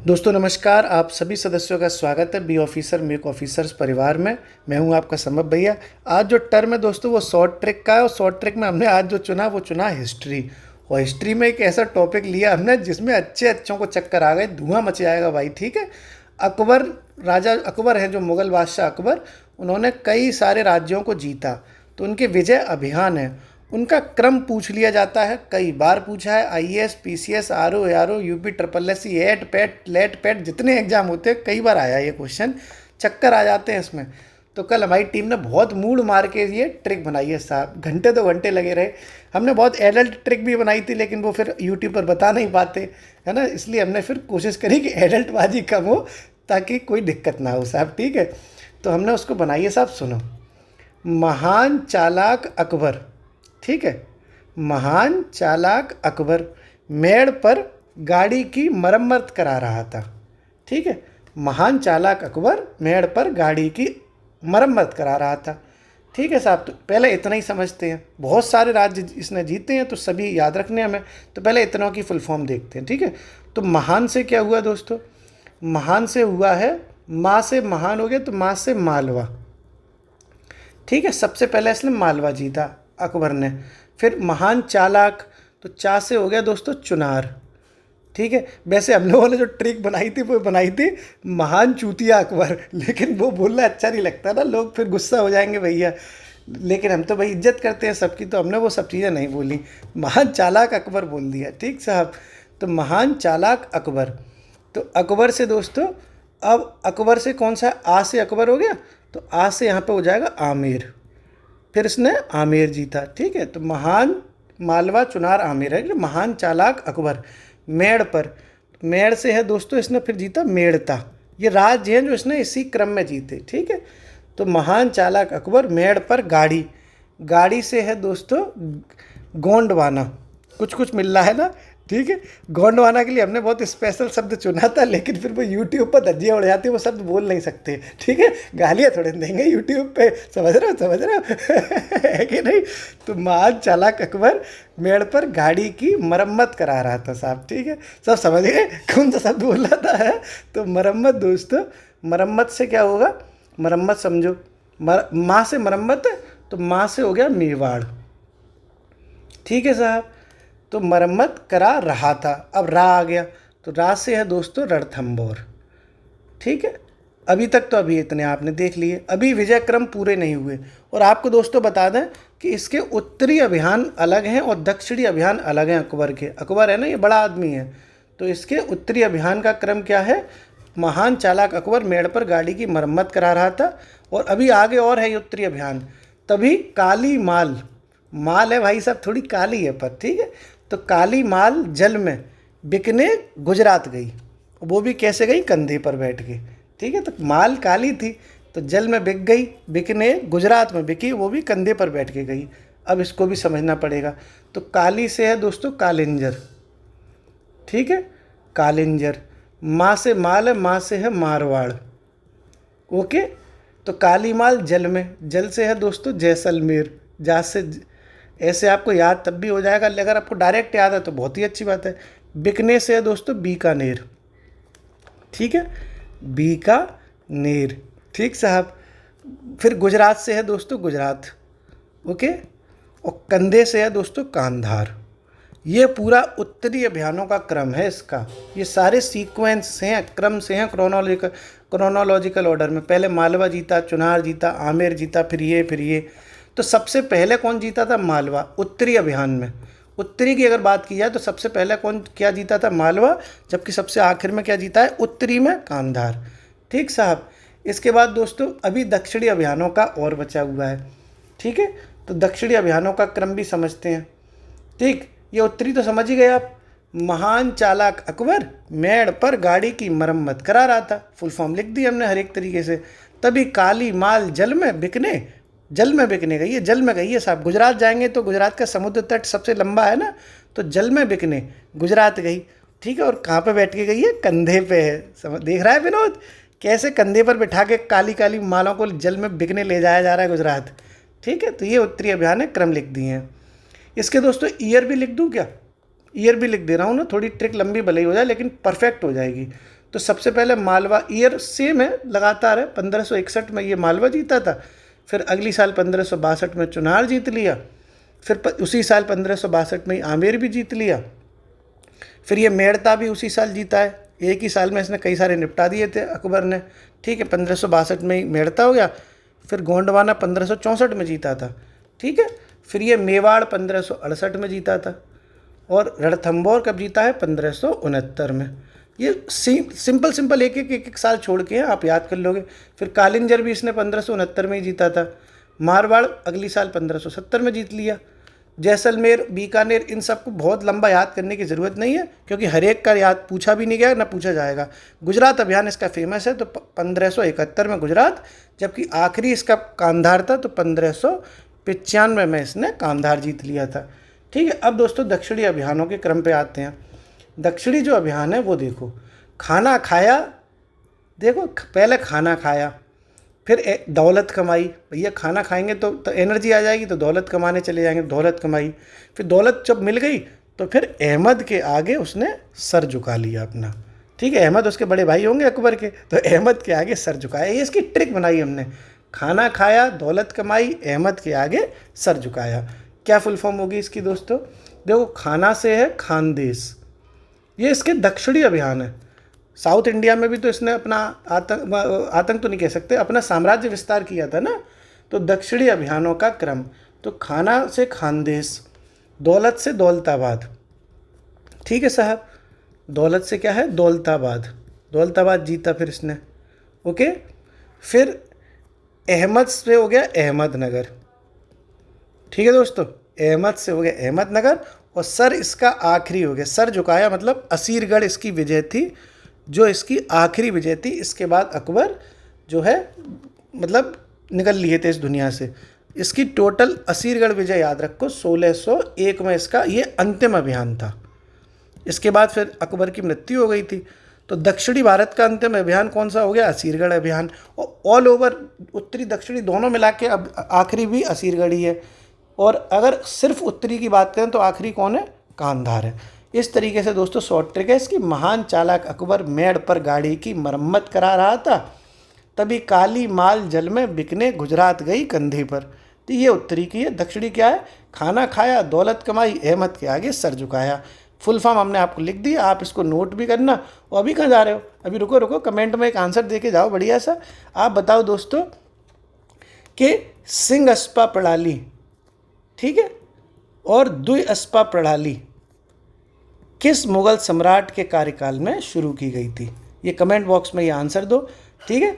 दोस्तों नमस्कार। आप सभी सदस्यों का स्वागत है बी ऑफिसर मेक ऑफिसर्स परिवार में। मैं हूं आपका समब भैया। आज जो टर्म है दोस्तों वो शॉर्ट ट्रिक का है और शॉर्ट ट्रिक में हमने आज जो चुना वो चुना हिस्ट्री। और हिस्ट्री में एक ऐसा टॉपिक लिया हमने जिसमें अच्छे अच्छों को चक्कर आ गए, धुआं मच जाएगा भाई। ठीक है। अकबर, राजा अकबर है जो मुग़ल बादशाह अकबर, उन्होंने कई सारे राज्यों को जीता। तो उनके विजय अभियान है, उनका क्रम पूछ लिया जाता है, कई बार पूछा है। IAS, PCS, RO, ARO, UP triple SC, एट पैट, लेट पैट, जितने एग्जाम होते हैं कई बार आया ये क्वेश्चन, चक्कर आ जाते हैं इसमें। तो कल हमारी टीम ने बहुत मूड मार के ये ट्रिक बनाई है साहब, घंटे तो घंटे लगे रहे। हमने बहुत एडल्ट ट्रिक भी बनाई थी लेकिन वो फिर यूट्यूब पर बता नहीं पाते, है ना, इसलिए हमने फिर कोशिश करी कि एडल्ट बाजी कम हो ताकि कोई दिक्कत ना हो साहब। ठीक है। तो हमने उसको बनाई है साहब, सुनो। महान चालाक अकबर, ठीक है, महान चालाक अकबर मेड़ पर गाड़ी की मरम्मत करा रहा था। ठीक है। महान चालाक अकबर मेड़ पर गाड़ी की मरम्मत करा रहा था। ठीक है साहब। तो पहले इतना ही समझते हैं, बहुत सारे राज्य इसने जीते हैं तो सभी याद रखने हमें। तो पहले इतनों की फुल फॉर्म देखते हैं। ठीक है। तो महान से क्या हुआ दोस्तों? महान से हुआ है, माँ से महान हो गया तो माँ से मालवा। ठीक है। सबसे पहले इसने मालवा जीता अकबर ने। फिर महान चालाक, तो चा से हो गया दोस्तों चुनार। ठीक है। वैसे हम लोगों ने जो ट्रिक बनाई थी वो बनाई थी महान चूतिया अकबर, लेकिन वो बोलना अच्छा नहीं लगता ना, लोग फिर गुस्सा हो जाएंगे भैया। लेकिन हम तो भाई इज्जत करते हैं सबकी, तो हमने वो सब चीज़ें नहीं बोली, महान चालाक अकबर बोल दिया। ठीक साहब। तो महान चालाक अकबर, तो अकबर से दोस्तों, अब अकबर से कौन सा, आ से अकबर हो गया, तो आ से यहाँ पे हो जाएगा आमेर। फिर इसने आमेर जीता। ठीक है। तो महान मालवा चुनार आमेर है। महान चालाक अकबर मेड़ पर, मेड़ से है दोस्तों इसने फिर जीता मेड़ता। ये राज्य हैं जो इसने इसी क्रम में जीते। ठीक है। तो महान चालाक अकबर मेड़ पर गाड़ी, गाड़ी से है दोस्तों गोंडवाना। कुछ कुछ मिल रहा है ना। ठीक है। गोंडवाना के लिए हमने बहुत स्पेशल शब्द चुना था लेकिन फिर वो यूट्यूब पर धज्जियाँ उड़ जाती है, वो शब्द बोल नहीं सकते। ठीक है। गालियाँ थोड़े देंगे यूट्यूब पे, समझ रहे हो, समझ रहे हो है कि नहीं। तो महान चालाक अकबर मेड़ पर गाड़ी की मरम्मत करा रहा था साहब। ठीक है। सब समझ गए कौन सा शब्द बोल रहा था, है? तो मरम्मत दोस्तों, मरम्मत से क्या होगा, मरम्मत समझो, माँ से मरम्मत है तो माँ से हो गया मेवाड़। ठीक है साहब। तो मरम्मत करा रहा था, अब रा आ गया, तो रा से है दोस्तों रणथंभौर। ठीक है। अभी तक तो अभी इतने आपने देख लिए, अभी विजय क्रम पूरे नहीं हुए। और आपको दोस्तों बता दें कि इसके उत्तरी अभियान अलग हैं और दक्षिणी अभियान अलग हैं अकबर के। अकबर है ना, ये बड़ा आदमी है, तो इसके उत्तरी अभियान का क्रम क्या है, महान चालाक अकबर मेड़ पर गाड़ी की मरम्मत करा रहा था। और अभी आगे और है ये उत्तरी अभियान। तभी काली माल, माल है भाई साहब, थोड़ी काली है पर, ठीक है। तो काली माल जल में बिकने गुजरात गई, वो भी कैसे गई, कंधे पर बैठ के। ठीक है। तो माल काली थी तो जल में बिक गई, बिकने गुजरात में बिकी, वो भी कंधे पर बैठ के गई। अब इसको भी समझना पड़ेगा। तो काली से है दोस्तों कालिंजर। ठीक है। कालिंजर, माँ से माल है, माँ से है मारवाड़। ओके। तो काली माल जल में, जल से है दोस्तों जैसलमेर। जा से ऐसे आपको याद तब भी हो जाएगा, अगर आपको डायरेक्ट याद है तो बहुत ही अच्छी बात है। बिकने से है दोस्तों बीकानेर। ठीक है। बीकानेर। ठीक साहब। फिर गुजरात से है दोस्तों गुजरात। ओके। और कंधे से है दोस्तों कांधार। ये पूरा उत्तरी अभियानों का क्रम है इसका। ये सारे सीक्वेंस से हैं, क्रम से हैं, क्रोनोलॉजिकल ऑर्डर में। पहले मालवा जीता, चुनार जीता, आमेर जीता, फिर ये, फिर ये। तो सबसे पहले कौन जीता था, मालवा, उत्तरी अभियान में। उत्तरी की अगर बात की जाए तो सबसे पहले कौन क्या जीता था, मालवा, जबकि सबसे आखिर में क्या जीता है, उत्तरी में कांधार। ठीक साहब। इसके बाद दोस्तों अभी दक्षिणी अभियानों का और बचा हुआ है। ठीक है। तो दक्षिणी अभियानों का क्रम भी समझते हैं। ठीक। ये उत्तरी तो समझ ही गए आप, महान चालाक अकबर मेड़ पर गाड़ी की मरम्मत करा रहा था, फुल फॉर्म लिख दी हमने हर एक तरीके से। तभी काली माल जल में बिकने, जल में बिकने गई है, जल में गई है साहब। गुजरात जाएंगे तो गुजरात का समुद्र तट सबसे लंबा है ना, तो जल में बिकने गुजरात गई। ठीक है। और कहाँ पे बैठ के गई है, कंधे पे है। समझ देख रहा है विनोद, कैसे कंधे पर बिठा के काली काली मालों को जल में बिकने ले जाया जा रहा है गुजरात। ठीक है। तो ये उत्तरी अभियान है, क्रम लिख दिए हैं। इसके दोस्तों ईयर भी लिख दूँ क्या, ईयर भी लिख दे रहा हूँ ना, थोड़ी ट्रिक लंबी भले ही हो जाए लेकिन परफेक्ट हो जाएगी। तो सबसे पहले मालवा, ईयर सेम है, लगातार है, 1561 में ये मालवा जीता था, फिर अगली साल 1562 में चुनार जीत लिया, फिर उसी साल 1562 में ही आमेर भी जीत लिया, फिर ये मेड़ता भी उसी साल जीता है, एक ही साल में इसने कई सारे निपटा दिए थे अकबर ने, ठीक है। 1562 में ही मेड़ता हो गया, फिर गोंडवाना 1564 में जीता था, ठीक है। फिर ये मेवाड़ 1568 में जीता था, और रणथंभौर कब जीता है? 1569 में। ये सिंपल एक साल छोड़ के हैं, आप याद कर लोगे। फिर कालिंजर भी इसने 1569 में ही जीता था, मारवाड़ अगली साल 1570 में जीत लिया, जैसलमेर, बीकानेर, इन सबको बहुत लंबा याद करने की ज़रूरत नहीं है, क्योंकि हर एक का याद पूछा भी नहीं गया ना पूछा जाएगा। गुजरात अभियान इसका फेमस है, तो 1571 में गुजरात, जबकि आखिरी इसका कांधार था, तो 1595 में इसने कांधार जीत लिया था, ठीक है। अब दोस्तों दक्षिणी अभियानों के क्रम पे आते हैं। दक्षिणी जो अभियान है वो देखो, खाना खाया, देखो पहले खाना खाया, फिर दौलत कमाई, भैया खाना खाएंगे तो एनर्जी आ जाएगी, तो दौलत कमाने चले जाएंगे, दौलत कमाई, फिर दौलत जब मिल गई तो फिर अहमद के आगे उसने सर झुका लिया अपना, ठीक है। अहमद उसके बड़े भाई होंगे अकबर के, तो अहमद के आगे सर झुकाया, ये इसकी ट्रिक बनाई हमने। खाना खाया, दौलत कमाई, अहमद के आगे सर झुकाया। क्या फुल फॉर्म होगी इसकी दोस्तों? देखो, खाना से है खानदेश, ये इसके दक्षिणी अभियान है। साउथ इंडिया में भी तो इसने अपना आतंक तो नहीं कह सकते, अपना साम्राज्य विस्तार किया था ना। तो दक्षिणी अभियानों का क्रम, तो खाना से खानदेश, दौलत से दौलताबाद, ठीक है साहब। दौलत से क्या है? दौलताबाद, दौलताबाद जीता फिर इसने, ओके। फिर अहमद से हो गया अहमदनगर, ठीक है दोस्तों, अहमद से हो गया अहमदनगर, और सर इसका आखिरी हो गया, सर झुकाया मतलब असीरगढ़ इसकी विजय थी, जो इसकी आखिरी विजय थी। इसके बाद अकबर जो है मतलब निकल लिए थे इस दुनिया से। इसकी टोटल असीरगढ़ विजय याद रखो, 1601 में इसका ये अंतिम अभियान था। इसके बाद फिर अकबर की मृत्यु हो गई थी। तो दक्षिणी भारत का अंतिम अभियान कौन सा हो गया? असीरगढ़ अभियान। और ऑल ओवर उत्तरी दक्षिणी दोनों मिला के अब आखिरी भी असीरगढ़ ही है। और अगर सिर्फ उत्तरी की बात करें तो आखिरी कौन है? कांधार है। इस तरीके से दोस्तों शॉर्ट ट्रिक है इसकी। महान चालाक अकबर मेड़ पर गाड़ी की मरम्मत करा रहा था, तभी काली माल जल में बिकने गुजरात गई कंधे पर। तो ये उत्तरी की है। दक्षिणी क्या है? खाना खाया, दौलत कमाई, अहमद के आगे सर झुकाया। फुल फॉर्म हमने आपको लिख दिया, आप इसको नोट भी करना। और अभी कहाँ जा रहे हो? अभी रुको, कमेंट में एक आंसर दे के जाओ बढ़िया सा। आप बताओ दोस्तों कि सिंह अस्पा प्रणाली, ठीक है, और द्वि अस्पा प्रणाली किस मुगल सम्राट के कार्यकाल में शुरू की गई थी? ये कमेंट बॉक्स में ये आंसर दो, ठीक है।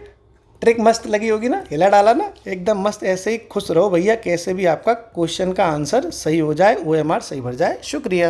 ट्रिक मस्त लगी होगी ना, हिला डाला ना, एकदम मस्त। ऐसे ही खुश रहो भैया, कैसे भी आपका क्वेश्चन का आंसर सही हो जाए, OMR सही भर जाए। शुक्रिया।